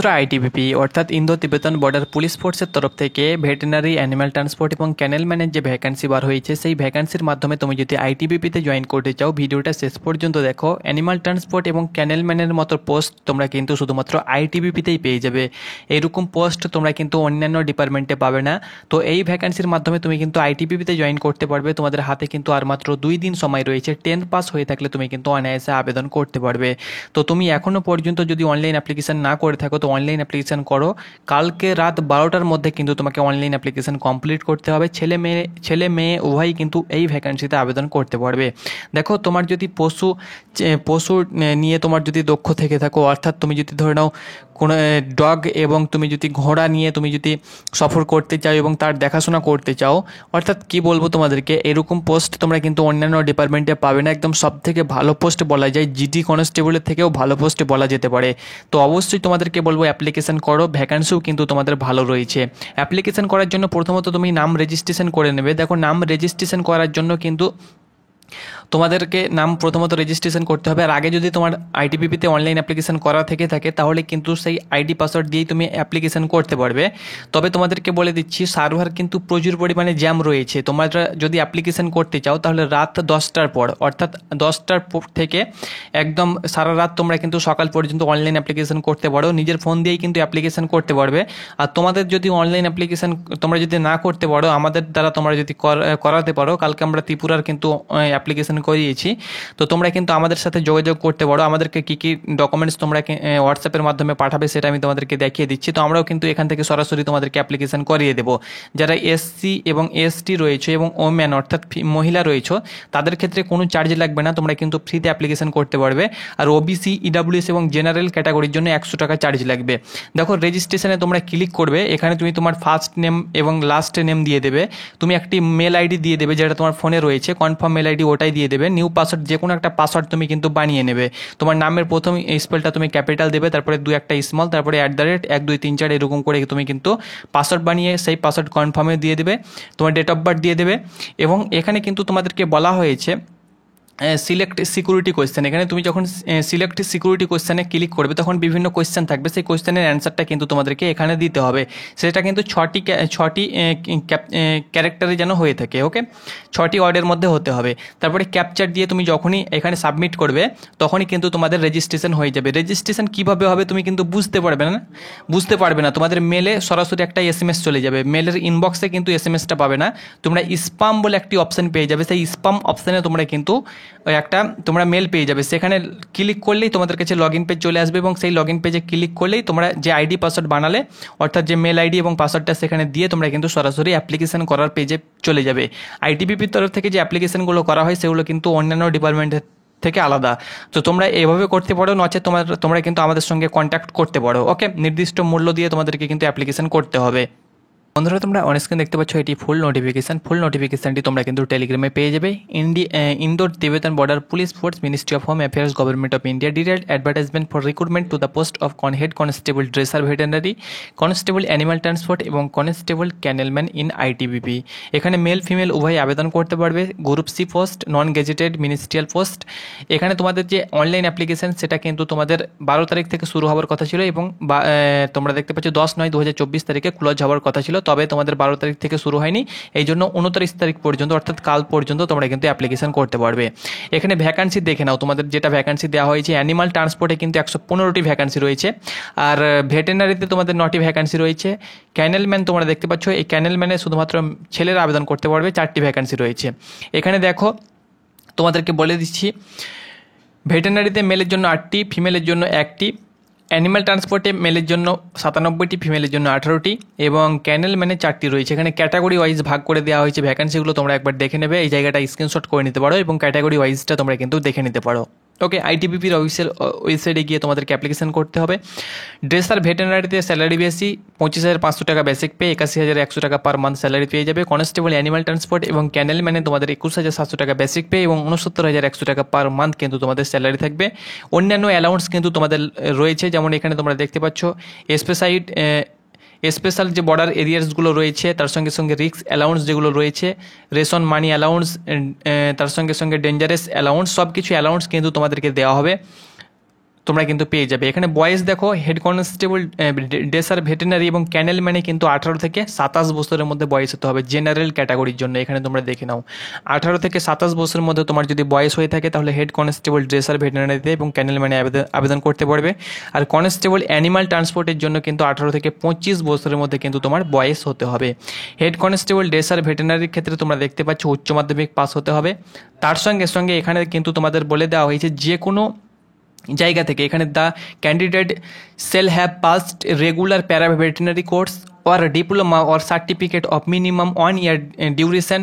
বন্ধুরা আইটিবিপি অর্থাৎ Indo Tibetan border police ফোর্সের তরফ থেকে ভেটেরিনারি অ্যানিম্যাল ট্রান্সপোর্ট এবং ক্যানেলম্যানের যে ভ্যাকান্সি বার হয়েছে সেই ভ্যাকান্সির মাধ্যমে তুমি যদি আইটিবিপিতে জয়েন করতে চাও ভিডিওটা শেষ পর্যন্ত দেখো। অ্যানিম্যাল ট্রান্সপোর্ট এবং ক্যানেলম্যানের মতো পোস্ট তোমরা কিন্তু শুধুমাত্র আইটিবিপিতেই পেয়ে যাবে। এরকম পোস্ট তোমরা কিন্তু অন্যান্য ডিপার্টমেন্টে পাবে না। তো এই ভ্যাকান্সির মাধ্যমে তুমি কিন্তু আইটিবিপিতে জয়েন করতে পারবে। তোমাদের হাতে কিন্তু আর মাত্র 2 দিন সময় রয়েছে। 10 পাস হয়ে থাকলে তুমি কিন্তু অনায়াসে আবেদন করতে পারবে। তো তুমি এখনও পর্যন্ত যদি অনলাইন অ্যাপ্লিকেশন না করে থাকো তো অনলাইন অ্যাপ্লিকেশন করো। কালকে রাত 12টার মধ্যে কিন্তু তোমাকে অনলাইন অ্যাপ্লিকেশন কমপ্লিট করতে হবে। ছেলে মেয়ে উভয়ই কিন্তু এই ভ্যাকান্সিতে আবেদন করতে পারবে। দেখো, তোমার যদি পশু নিয়ে তোমার যদি দক্ষ থেকে থাকো, অর্থাৎ তুমি যদি ধরে নাও কোনো ডগ এবং তুমি যদি ঘোড়া নিয়ে তুমি যদি সফর করতে চাও এবং তার দেখাশোনা করতে চাও, অর্থাৎ কি বলবো তোমাদেরকে, এরকম পোস্ট তোমরা কিন্তু অন্যান্য ডিপার্টমেন্টে পাবে না। একদম সব থেকে ভালো পোস্ট বলা যায়, জিডি কনস্টেবলের থেকেও ভালো পোস্ট বলা যেতে পারে। তো অবশ্যই তোমাদেরকে বলবো অ্যাপ্লিকেশন করো। ভ্যাকান্সিও কিন্তু তোমাদের ভালো রয়েছে। অ্যাপ্লিকেশন করার জন্য প্রথমত তুমি নাম রেজিস্ট্রেশন করে নেবে। দেখো, নাম রেজিস্ট্রেশন করার জন্য কিন্তু তোমাদেরকে নাম প্রথমত রেজিস্ট্রেশন করতে হবে। আর আগে যদি তোমার আইটিবিপিতে অনলাইন অ্যাপ্লিকেশন করা থেকে থাকে তাহলে কিন্তু সেই আইডি পাসওয়ার্ড দিয়েই তুমি অ্যাপ্লিকেশন করতে পারবে। তবে তোমাদেরকে বলে দিচ্ছি, সার্ভার কিন্তু প্রচুর পরিমাণে জ্যাম রয়েছে। তোমরা যদি অ্যাপ্লিকেশন করতে চাও তাহলে রাত 10টার পর, অর্থাৎ 10টার থেকে একদম সারা রাত তোমরা কিন্তু সকাল পর্যন্ত অনলাইন অ্যাপ্লিকেশন করতে পারো। নিজের ফোন দিয়েই কিন্তু অ্যাপ্লিকেশন করতে পারবে। আর তোমাদের যদি অনলাইন অ্যাপ্লিকেশন তোমরা যদি না করতে পারো, আমাদের দ্বারা তোমরা যদি করাতে পারো, কালকে আমরা ত্রিপুরার কিন্তু অ্যাপ্লিকেশন করিয়েছি। তো তোমরা কিন্তু আমাদের সাথে যোগাযোগ করতে পারো। আমাদেরকে কী কী ডকুমেন্টস তোমরা হোয়াটসঅ্যাপের মাধ্যমে পাঠাবে সেটা আমি তোমাদেরকে দেখিয়ে দিচ্ছি। তো আমরাও কিন্তু এখান থেকে সরাসরি তোমাদেরকে অ্যাপ্লিকেশন করিয়ে দেবো। যারা এসসি এবং এসটি রয়েছে এবং ওমেন অর্থাৎ মহিলা রয়েছে তাদের ক্ষেত্রে কোনো চার্জ লাগবে না, তোমরা কিন্তু ফ্রিতে অ্যাপ্লিকেশন করতে পারবে। আর ওবিসি, ইডাব্লিউএস এবং জেনারেল ক্যাটাগরির জন্য 100 টাকা চার্জ লাগবে। দেখো, রেজিস্ট্রেশনে তোমরা ক্লিক করবে, এখানে তুমি তোমার ফার্স্ট নেম এবং লাস্ট নেম দিয়ে দেবে। তুমি একটি মেল আইডি দিয়ে দেবে যেটা তোমার ফোনে রয়েছে, কনফার্ম মেল আইডি, ওটাই দিয়ে দেবে। নিউ পাসওয়ার্ড, যে কোনো একটা পাসওয়ার্ড তুমি কিন্তু বানিয়ে নেবে। তোমার নামের প্রথম স্পেলটা তুমি ক্যাপিটাল দেবে, তারপরে 2-1 স্মল, তারপরে @1 2 3 4 এরকম করে তুমি কিন্তু পাসওয়ার্ড বানিয়ে সেই পাসওয়ার্ড কনফার্মে দিয়ে দেবে। তোমার ডেট অফ বার্থ দিয়ে দেবে। এবং এখানে কিন্তু তোমাদেরকে বলা হয়েছে সিলেক্ট সিকিউরিটি কোয়েশ্চেন। এখানে তুমি যখন সিলেক্ট সিকিউরিটি কোয়েশ্চেনে ক্লিক করবে তখন বিভিন্ন কোয়েশ্চেন থাকবে। সেই কোয়েশ্চেনের অ্যান্সারটা কিন্তু তোমাদেরকে এখানে দিতে হবে। সেটা কিন্তু 6টি ক্যারেক্টারে যেন হয়ে থাকে। ওকে, 6টি ওয়ার্ডের মধ্যে হতে হবে। তারপরে ক্যাপচার দিয়ে তুমি যখনই এখানে সাবমিট করবে তখনই কিন্তু তোমাদের রেজিস্ট্রেশন হয়ে যাবে। রেজিস্ট্রেশন কীভাবে হবে তুমি কিন্তু বুঝতে পারবে না। তোমাদের মেলে সরাসরি একটা SMS চলে যাবে। মেলের ইনবক্সে কিন্তু SMSটা পাবে না। তোমরা স্পাম বলে একটি অপশান পেয়ে যাবে। সেই স্পাম অপশানে তোমরা কিন্তু তোমরা মেল পেয়ে যাবে। সেখানে ক্লিক করলেই তোমাদের কাছে লগ ইন পেজ চলে আসবে এবং সেই লগ ইন পেজে ক্লিক করলেই তোমরা যে আইডি পাসওয়ার্ড বানালে, অর্থাৎ যে মেল আইডি এবং পাসওয়ার্ডটা সেখানে দিয়ে তোমরা কিন্তু সরাসরি অ্যাপ্লিকেশন করার পেজে চলে যাবে। আইটিবিপির তরফ থেকে যে অ্যাপ্লিকেশনগুলো করা হয় সেগুলো কিন্তু অন্যান্য ডিপার্টমেন্টের থেকে আলাদা। তো তোমরা এভাবে করতে পারো, নচেত তোমরা কিন্তু আমাদের সঙ্গে কন্ট্যাক্ট করতে পারো। ওকে, নির্দিষ্ট মূল্য দিয়ে তোমাদেরকে কিন্তু অ্যাপ্লিকেশন করতে হবে। বন্ধুরা, তোমরা অনস্ক্রিন দেখতে পাচ্ছ এটি ফুল নোটিফিকেশনটি তোমরা কিন্তু টেলিগ্রামে পেয়ে যাবে। Indo Tibetan border police force, ministry of home affairs, government of India. Detailed advertisement for recruitment to the post of head constable dresser veterinary, constable animal transport এবং কনস্টেবল ক্যানেলম্যান ইন আইটিবিপি। এখানে male female উভয় আবেদন করতে পারবে। Group C post, non gazetted ministerial post. এখানে তোমাদের যে online application সেটা কিন্তু তোমাদের 12 তারিখ থেকে শুরু হওয়ার কথা ছিল এবং তোমরা দেখতে পাচ্ছ 10/9/2024 তারিখে ক্লোজ হওয়ার কথা ছিল। তবে তোমাদের 12 তারিখ থেকে শুরু হয়নি, এই জন্য 29 তারিখ পর্যন্ত অর্থাৎ কাল পর্যন্ত তোমরা কিন্তু অ্যাপ্লিকেশন করতে পারবে। এখানে ভ্যাকান্সি দেখে নাও, তোমাদের যেটা ভ্যাকান্সি দেওয়া হয়েছে। অ্যানিমাল ট্রান্সপোর্টে কিন্তু 115টি ভ্যাকান্সি রয়েছে। আর ভেটেরিনারিতে তোমাদের 9টি ভ্যাকান্সি রয়েছে। ক্যানেলম্যান তোমরা দেখতে পাচ্ছ, এই ক্যানেলম্যানে শুধুমাত্র ছেলেরা আবেদন করতে পারবে। 4টি ভ্যাকান্সি রয়েছে। এখানে দেখো, তোমাদেরকে বলে দিচ্ছি, ভেটেরিনারিতে মেলের জন্য 8টি, ফিমেলের জন্য 1টি। অ্যানিম্যাল ট্রান্সপোর্টে মেলের জন্য 97টি, ফিমেলের জন্য 18টি এবং ক্যানেলম্যানে 4টি রয়েছে। এখানে ক্যাটাগরি ওয়াইজ ভাগ করে দেওয়া হয়েছে ভ্যাকান্সিগুলো, তোমরা একবার দেখে নেবে। এই জায়গাটা স্ক্রিনশট করে নিতে পারো এবং ক্যাটাগরি ওয়াইজটা তোমরা কিন্তু দেখে নিতে পারো। ওকে, আইটিবিপির অফিসিয়াল ওয়েবসাইটে গিয়ে তোমাদেরকে অ্যাপ্লিকেশন করতে হবে। ড্রেসার ভেটেরিনারিতে স্যালারি বেশি, 25,500 টাকা বেসিক পে, 81,100 টাকা পার মান্থ স্যালারি পেয়ে যাবে। কনস্টেবল অ্যানিমাল ট্রান্সপোর্ট এবং ক্যানেলম্যানে তোমাদের 21,700 টাকা বেসিক পে এবং 69,100 টাকা পার মান্থ কিন্তু তোমাদের স্যালারি থাকবে। অন্যান্য অ্যালাউন্স কিন্তু তোমাদের রয়েছে, যেমন এখানে তোমরা দেখতে পাচ্ছ স্পেশাল যে বর্ডার এরিয়াসগুলো রয়েছে, তার সঙ্গে সঙ্গে রিস্ক অ্যালাউন্স যেগুলো রয়েছে, রেশন মানি অ্যালাউন্স, তার সঙ্গে সঙ্গে ডেঞ্জারাস অ্যালাউন্স, সব কিছু অ্যালাউন্স কিন্তু তোমাদেরকে দেওয়া হবে। তোমরা কিন্তু পেয়ে যাবে। এখানে বয়স দেখো, হেড কনস্টেবল ড্রেসার ভেটেরিনারি এবং ক্যানেল ম্যানে কিন্তু 18 থেকে 27 বছরের মধ্যে বয়স হতে হবে জেনারেল ক্যাটাগরির জন্য। এখানে তোমরা দেখে নাও, 18 থেকে 27 বছরের মধ্যে তোমার যদি বয়স হয়ে থাকে তাহলে হেড কনস্টেবল ড্রেসার ভেটেরিনারিতে এবং ক্যানেল ম্যানে আবেদন করতে পারবে। আর কনস্টেবল অ্যানিমাল ট্রান্সপোর্টের জন্য কিন্তু 18 থেকে 25 বছরের মধ্যে কিন্তু তোমার বয়স হতে হবে। হেড কনস্টেবল ড্রেসার ভেটেরিনারির ক্ষেত্রে তোমরা দেখতে পাচ্ছ উচ্চ মাধ্যমিক পাস হতে হবে। তার সঙ্গে সঙ্গে এখানে কিন্তু তোমাদের বলে দেওয়া হয়েছে যে কোনো জায়গা থেকে, এখানে the candidate shall have passed regular para veterinary course or diploma or certificate of minimum 1 year duration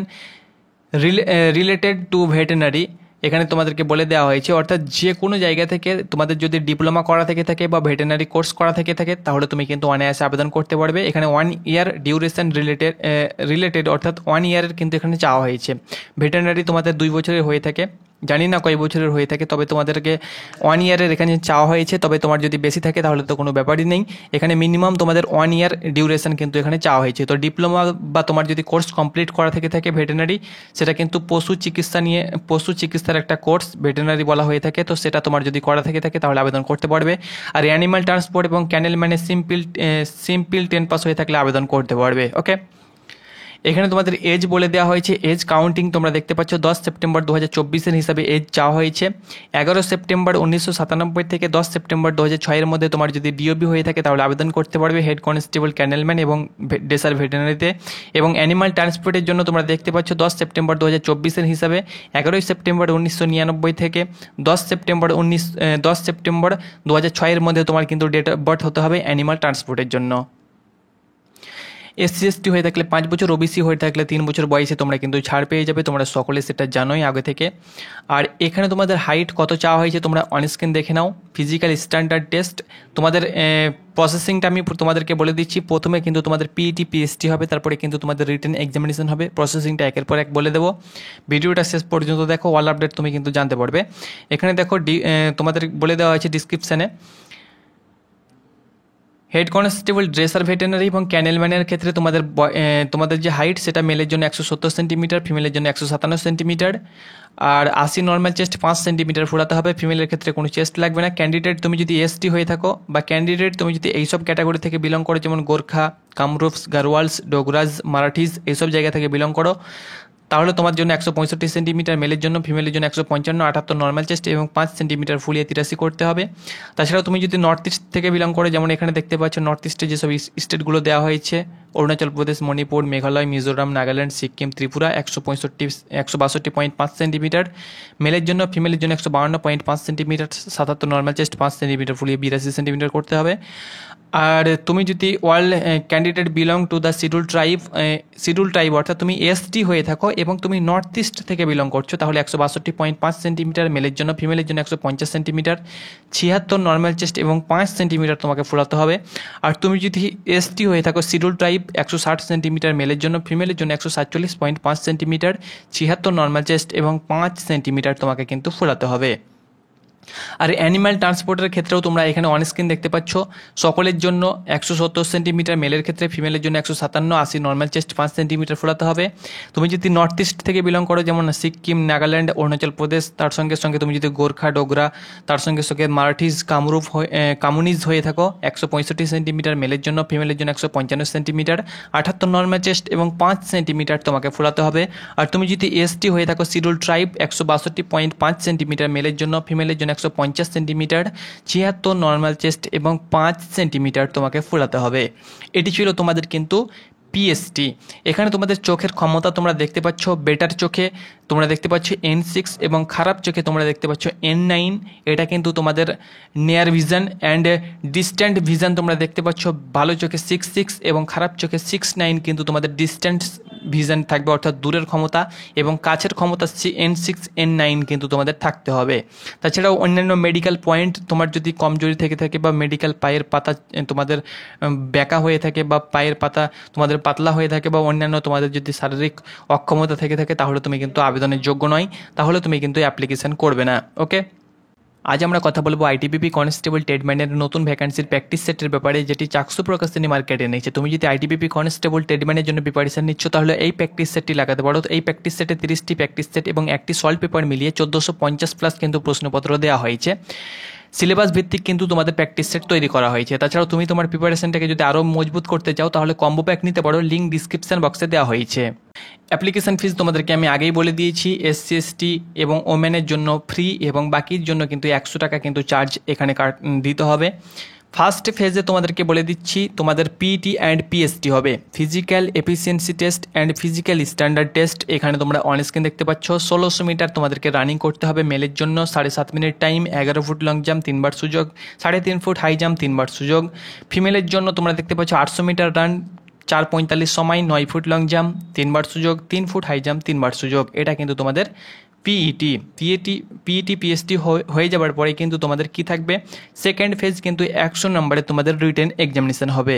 related to veterinary. এখানে তোমাদেরকে বলে দেওয়া হয়েছে, অর্থাৎ যে কোনো জায়গা থেকে তোমাদের যদি ডিপ্লোমা করা থেকে থাকে বা ভেটেরিনারি কোর্স করা থেকে থাকে তাহলে তুমি কিন্তু অনায়াসে আবেদন করতে পারবে। এখানে 1 year ডিউরেশন রিলেটেড অর্থাৎ 1 year কিন্তু এখানে চাওয়া হয়েছে। ভেটেরিনারি তোমাদের 2 বছরের হয়ে থাকে, জানি না কয় বছরের হয়ে থাকে, তবে তোমাদেরকে 1 year এখানে চাওয়া হয়েছে। তবে তোমার যদি বেশি থাকে তাহলে তো কোনো ব্যাপারই নেই, এখানে মিনিমাম তোমাদের 1 year ডিউরেশন কিন্তু এখানে চাওয়া হয়েছে। তো ডিপ্লোমা বা তোমার যদি কোর্স কমপ্লিট করা থেকে থাকে ভেটেরিনারি, সেটা কিন্তু পশু চিকিৎসার একটা কোর্স ভেটেরিনারি বলা হয়ে থাকে, তো সেটা তোমার যদি করা থেকে থাকে তাহলে আবেদন করতে পারবে। আর অ্যানিমাল ট্রান্সপোর্ট এবং ক্যানেল ম্যানে সিম্পল 10 পাস হয়ে থাকলে আবেদন করতে পারবে। ওকে, এখানে তোমাদের এজ বলে দেওয়া হয়েছে, এজ কাউন্টিং তোমরা দেখতে পাচ্ছ 10 সেপ্টেম্বর 2024 হিসাবে এজ চাওয়া হয়েছে। 11 সেপ্টেম্বর 1997 থেকে 10 সেপ্টেম্বর 2006 মধ্যে তোমার যদি ডিওবি হয়ে থাকে তাহলে আবেদন করতে পারবে হেড কনস্টেবল ক্যানেলম্যান এবং ড্রেসার ভেটেরিনারিতে। এবং অ্যানিমাল ট্রান্সপোর্টের জন্য তোমরা দেখতে পাচ্ছ 10 সেপ্টেম্বর 2024 হিসাবে 11 সেপ্টেম্বর 1999 থেকে 10 সেপ্টেম্বর 2006 মধ্যে তোমার কিন্তু ডেট অফ বার্থ হতে হবে অ্যানিমাল ট্রান্সপোর্টের জন্য। SC ST হয়ে থাকলে 5 বছর, OBC হয়ে থাকলে 3 বছর বয়সে তোমরা কিন্তু ছাড় পেয়ে যাবে, তোমরা সকলে সেটা জানোই আগে থেকে। আর এখানে তোমাদের হাইট কত চাওয়া হয়েছে তোমরা অনস্ক্রিন দেখে নাও। ফিজিক্যাল স্ট্যান্ডার্ড টেস্ট তোমাদের প্রসেসিংটা আমি তোমাদেরকে বলে দিচ্ছি। প্রথমে কিন্তু তোমাদের PET PST হবে, তারপরে কিন্তু তোমাদের রিটেন এক্সামিনেশন হবে। প্রসেসিংটা একের পর এক বলে দেবো, ভিডিওটা শেষ পর্যন্ত দেখো, অল আপডেট তুমি কিন্তু জানতে পারবে। এখানে দেখো তোমাদের বলে দেওয়া হয়েছে ডিসক্রিপশানে, হেড কনস্টেবল ড্রেসার ভেটেরিনারি এবং ক্যানেলম্যানের ক্ষেত্রে তোমাদের যে হাইট সেটা মেলের জন্য 170 সেন্টিমিটার, ফিমেলের জন্য 157 সেন্টিমিটার। আর 80 নর্মাল চেস্ট 5 সেন্টিমিটার ফোরাতে হবে, ফিমেলের ক্ষেত্রে কোনো চেস্ট লাগবে না। ক্যান্ডিডেট তুমি যদি ST হয়ে থাকো বা ক্যান্ডিডেট তুমি যদি এইসব ক্যাটাগরি থেকে বিলং করো, যেমন গোর্খা, কামরুপস, গারওয়ালস, ডোগরাজ, মারাঠিজ, এইসব জায়গা থেকে বিলং করো, তাহলে তোমার জন্য 165 সেন্টিমিটার মেলের জন্য, ফিমেলের জন্য 155, 78 নর্মাল চেস্ট এবং 5 সেন্টিমিটার ফুলিয়ে 83 করতে হবে। তাছাড়াও তুমি যদি নর্থ ইস্ট থেকে বিলং করো, যেমন এখানে দেখতে পাচ্ছ নর্থ ইস্টে যেসব স্টেটগুলো দেওয়া হয়েছে, অরুণাচল প্রদেশ, মণিপুর, মেঘালয়, মিজোরাম, নাগাল্যান্ড, সিকিম, ত্রিপুরা, 162.5 সেন্টিমিটার মেলের জন্য, ফিমেলের জন্য 152.5 সেন্টিমিটার, 77 নর্মাল চেস্ট, 5 সেন্টিমিটার ফুলিয়ে 82 সেন্টিমিটার করতে হবে। আর তুমি যদি candidate belong to the schedule tribe অর্থাৎ তুমি ST হয়ে থাকো এবং তুমি নর্থ ইস্ট থেকে বিলং করছো, তাহলে 162.5 সেন্টিমিটার মেলের জন্য, ফিমেলের জন্য 150 সেন্টিমিটার, 76 নর্মাল চেস্ট এবং 5 সেন্টিমিটার তোমাকে ফোলাতে হবে। আর তুমি যদি ST হয়ে থাকো শিডিউল ট্রাইব, 160 সেন্টিমিটার মেলের জন্য, ফিমেলের জন্য 147.5 সেন্টিমিটার, 76 নর্মাল চেস্ট এবং 5 সেন্টিমিটার তোমাকে কিন্তু ফোলাতে হবে। আর অ্যানিম্যাল ট্রান্সপোর্টের ক্ষেত্রেও তোমরা এখানে অনস্ক্রিন দেখতে পাচ্ছ, সকলের জন্য 170 সেন্টিমিটার মেলের ক্ষেত্রে, ফিমেলের জন্য 157, 80 নর্মাল চেস্ট 5 সেন্টিমিটার ফোলাতে হবে। তুমি যদি নর্থ ইস্ট থেকে বিলং করো, যেমন সিকিম, নাগাল্যান্ড, অরুণাচল প্রদেশ, তার সঙ্গে সঙ্গে তুমি যদি গোর্খা, ডোগরা, তার সঙ্গে সঙ্গে মারাঠিজ, কামুনিজ হয়ে থাকো, 165 সেন্টিমিটার মেলের জন্য, ফিমেলের জন্য 155 সেন্টিমিটার, 78 নর্মাল চেস্ট এবং 5 সেন্টিমিটার তোমাকে ফোলাতে হবে। আর তুমি যদি ST হয়ে থাকো শিডিউল ট্রাইব, 162.5 সেন্টিমিটার মেলের জন্য, ফিমেলের জন্য 150 সেন্টিমিটার, 76 নর্মাল চেস্ট এবং 5 সেন্টিমিটার তোমাকে ফোলাতে হবে। এটি ছিল তোমাদের কিন্তু PST। এখানে তোমাদের চোখের ক্ষমতা তোমরা দেখতে পাচ্ছ, বেটার চোখে তোমরা দেখতে পাচ্ছ N6 এবং খারাপ চোখে তোমরা দেখতে পাচ্ছ N9। এটা কিন্তু তোমাদের near vision and distant vision তোমরা দেখতে পাচ্ছ, ভালো চোখে 6.6 এবং খারাপ চোখে 6.9 কিন্তু তোমাদের ডিস্ট্যান্ট ভিশন থাকবে, অর্থাৎ দূরের ক্ষমতা, এবং কাছের ক্ষমতা N6 N9 কিন্তু তোমাদের থাকতে হবে। তাছাড়াও অন্যান্য মেডিকেল পয়েন্ট তোমার যদি কমজোরি থেকে থাকে বা মেডিকেল পায়ের পাতা তোমাদের ব্যাকা হয়ে থাকে বা পায়ের পাতা তোমাদের পাতলা হয়ে থাকে বা অন্যান্য তোমাদের যদি শারীরিক অক্ষমতা থেকে থাকে তাহলে তুমি কিন্তু আবেদনের যোগ্য নয়, তাহলে তুমি কিন্তু অ্যাপ্লিকেশন করবে না। ওকে, আজ আমরা কথা বলবো ITBP কনস্টেবল ট্রেডম্যানের নতুন ভ্যাকান্সির প্র্যাকটিস সেটের ব্যাপারে, যেটি চাকসু প্রকাশনী মার্কেটে নিয়েছে। তুমি যদি ITBP কনস্টেবল ট্রেডম্যানের জন্য প্রিপারেশন নিচ্ছ তাহলে এই প্র্যাকটিস সেটটি লাগাতে পারো। এই প্র্যাকটিস সেটে 30টি প্র্যাকটিস সেট এবং একটি সলভ পেপার মিলিয়ে 1450 প্লাস কিন্তু প্রশ্নপত্র দেওয়া হয়েছে। সিলেবাস ভিত্তিক কিন্তু তোমাদের প্র্যাকটিস সেট তৈরি করা হয়েছে। তাছাড়াও তুমি তোমার প্রিপারেশনটাকে যদি আরও মজবুত করতে চাও তাহলে কম্বো প্যাক নিতে পারো, লিঙ্ক ডিসক্রিপশন বক্সে দেওয়া হয়েছে। অ্যাপ্লিকেশন ফিস তোমাদেরকে আমি আগেই বলে দিয়েছি, এসসি এসটি এবং ওমেনের জন্য ফ্রি এবং বাকির জন্য কিন্তু 100 টাকা কিন্তু চার্জ এখানে দিতে হবে। ফার্স্ট ফেজে তোমাদেরকে বলে দিচ্ছি তোমাদের পিটি অ্যান্ড পিএসটি হবে, physical efficiency test and physical standard test. এখানে তোমরা অন স্ক্রিন দেখতে পাচ্ছ 1600 মিটার তোমাদেরকে রানিং করতে হবে মেলের জন্য, 7.5 minute time, 11 foot long jump 3 বার সুযোগ, 3.5 ফুট হাই জাম্প 3 বার সুযোগ। ফিমেলের জন্য তোমরা দেখতে পাচ্ছ 800 মিটার রান, 4:45 সময়, 9 ফুট লং জাম্প 3 বার সুযোগ, 3 ফুট হাই জাম্প 3 বার সুযোগ। এটা কিন্তু তোমাদের পিইটি পিএসটি হয়ে যাবার পরে কিন্তু তোমাদের কি থাকবে, সেকেন্ড ফেজ কিন্তু 100 নম্বরে তোমাদের রিটেন এক্সামিনেশন হবে।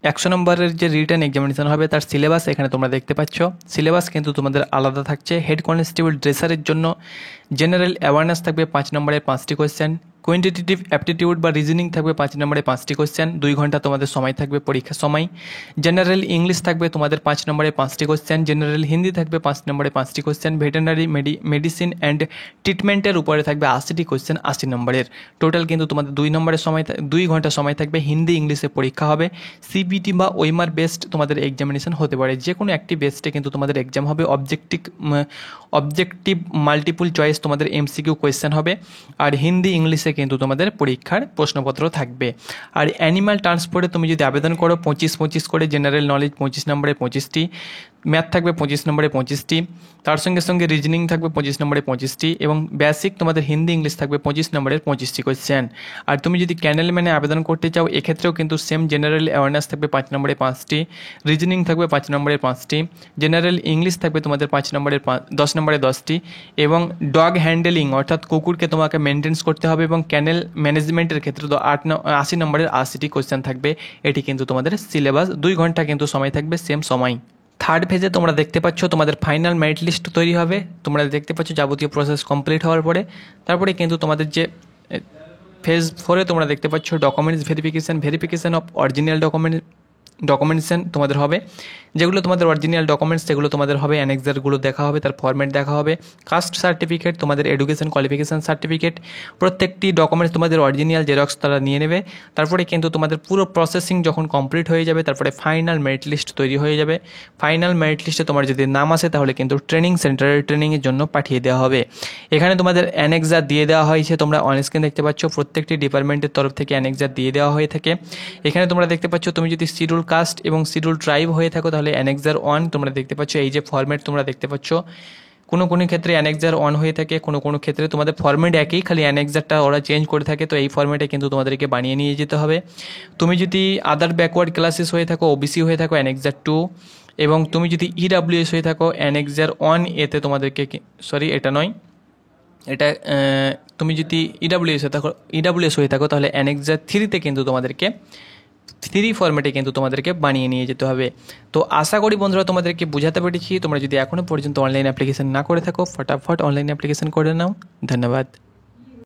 100 নম্বরের যে রিটেন এক্সামিনেশন হবে তার সিলেবাস এখানে তোমরা দেখতে পাচ্ছ। সিলেবাস কিন্তু তোমাদের আলাদা থাকছে। হেড কনস্টেবল ড্রেসারের জন্য জেনারেল অ্যাওয়ারনেস থাকবে 5 নম্বরের 5টি কোয়েশ্চেন, কোয়ান্টিটেটিভ অ্যাপটিটিউড বা রিজনিং থাকবে 5 নম্বরে 5টি কোয়েশ্চেন, 2 ঘন্টা তোমাদের সময় থাকবে পরীক্ষার সময়। জেনারেল ইংলিশ থাকবে তোমাদের 5 নম্বরে 5টি কোয়েশ্চেন, জেনারেল হিন্দি থাকবে 5 নম্বরে 5টি কোয়েশ্চেন, ভেটেরিনারি মেডিসিন অ্যান্ড ট্রিটমেন্টের উপরে থাকবে 80টি কোয়েশ্চেন 80 নম্বরের। টোটাল কিন্তু তোমাদের 2 ঘন্টা সময় থাকবে। হিন্দি ইংলিশে পরীক্ষা হবে। সিবিটি বা ওয়েমার বেসড তোমাদের এক্সামিনেশন হতে পারে, যে কোনো একটি বেসডে কিন্তু তোমাদের এক্সাম হবে। অবজেক্টিভ মাল্টিপল চয়েস তোমাদের এমসিকিউ কোয়েশ্চেন হবে। আর হিন্দি ইংলিশে কিন্তু তোমাদের পরীক্ষার প্রশ্নপত্র থাকবে। আর অ্যানিম্যাল ট্রান্সপোর্টে তুমি যদি আবেদন করো 25 করে, জেনারেল নলেজ 25 নম্বরে 25টি, ম্যাথ থাকবে 25 নম্বরে 25টি, তার সঙ্গে সঙ্গে রিজনিং থাকবে 25 নম্বরে 25টি এবং বেসিক তোমাদের হিন্দি ইংলিশ থাকবে 25 নম্বরের 25টি কোয়েশ্চেন। আর তুমি যদি ক্যানেল ম্যানে আবেদন করতে চাও এক্ষেত্রেও কিন্তু সেম জেনারেল অ্যাওয়ারনেস থাকবে 5 নম্বরে 5টি, রিজনিং থাকবে 5 নম্বরে 5টি, জেনারেল ইংলিশ থাকবে তোমাদের 5 নম্বরের 10 নম্বরে 10টি এবং ডগ হ্যান্ডেলিং অর্থাৎ কুকুরকে তোমাকে মেনটেন্স করতে হবে এবং ক্যানেল ম্যানেজমেন্টের ক্ষেত্রে তো 80 নম্বরের 80টি কোয়েশ্চেন থাকবে। এটি কিন্তু তোমাদের সিলেবাস, 2 ঘন্টা কিন্তু সময় থাকবে সেম সময়। থার্ড ফেজে তোমরা দেখতে পাচ্ছ তোমাদের ফাইনাল মেরিট লিস্ট তৈরি হবে। তোমরা দেখতে পাচ্ছ যাবতীয় প্রসেস কমপ্লিট হওয়ার পরে তারপরে কিন্তু তোমাদের যে ফেজ 4-এ তোমরা দেখতে পাচ্ছ documents verification of original documentation তোমাদের হবে। যেগুলো তোমাদের অরিজিনাল ডকুমেন্টস সেগুলো তোমাদের হবে, অ্যানেক্সারগুলো দেখা হবে, তার ফরম্যাট দেখা হবে, কাস্ট সার্টিফিকেট, তোমাদের এডুকেশন কোয়ালিফিকেশান সার্টিফিকেট, প্রত্যেকটি ডকুমেন্টস তোমাদের অরিজিনাল জেরক্স তারা নিয়ে নেবে। তারপরে কিন্তু তোমাদের পুরো প্রসেসিং যখন কমপ্লিট হয়ে যাবে তারপরে ফাইনাল মেরিট লিস্ট তৈরি হয়ে যাবে। ফাইনাল মেরিট লিস্টে তোমার যদি নাম আসে তাহলে কিন্তু ট্রেনিং সেন্টারের ট্রেনিংয়ের জন্য পাঠিয়ে দেওয়া হবে। এখানে তোমাদের অ্যানেক্সার দিয়ে দেওয়া হয়েছে, তোমরা অনস্ক্রিন দেখতে পাচ্ছ প্রত্যেকটি ডিপার্টমেন্টের তরফ থেকে অ্যানেক্সার দিয়ে দেওয়া হয়ে থাকে। এখানে তোমরা দেখতে পাচ্ছ তুমি যদি শিডিউল কাস্ট এবং শিডিউল ট্রাইব হয়ে থাকো তাহলে অ্যানেক্সার 1 তোমরা দেখতে পাচ্ছ, এই যে ফরম্যাট তোমরা দেখতে পাচ্ছ। কোনো ক্ষেত্রে অ্যানেক্সার 1 হয়ে থাকে, কোনো ক্ষেত্রে তোমাদের ফরম্যাট একই, খালি অ্যানেক্সারটা ওরা চেঞ্জ করে থাকে। তো এই ফরম্যাটে কিন্তু তোমাদেরকে বানিয়ে নিয়ে যেতে হবে। তুমি যদি আদার ব্যাকওয়ার্ড ক্লাসেস হয়ে থাকো, ওবিসি হয়ে থাকো অ্যানেক্সার 2, এবং তুমি যদি ইডাব্লিউএস হয়ে থাকো অ্যানেক্সার 1 এতে তোমাদেরকে এটা নয়, এটা তুমি যদি ইডাব্লিউএস হয়ে থাকো তাহলে অ্যানেক্সার 3-তে কিন্তু তোমাদেরকে 3 ফরম্যাটে কিন্তু তোমাদেরকে বানিয়ে নিয়ে যেতে হবে। তো আশা করি বন্ধুরা তোমাদেরকে বোঝাতে পেরেছি। তোমরা যদি এখনও পর্যন্ত অনলাইন অ্যাপ্লিকেশন না করে থাকো ফটাফট অনলাইন অ্যাপ্লিকেশন করে নাও। ধন্যবাদ।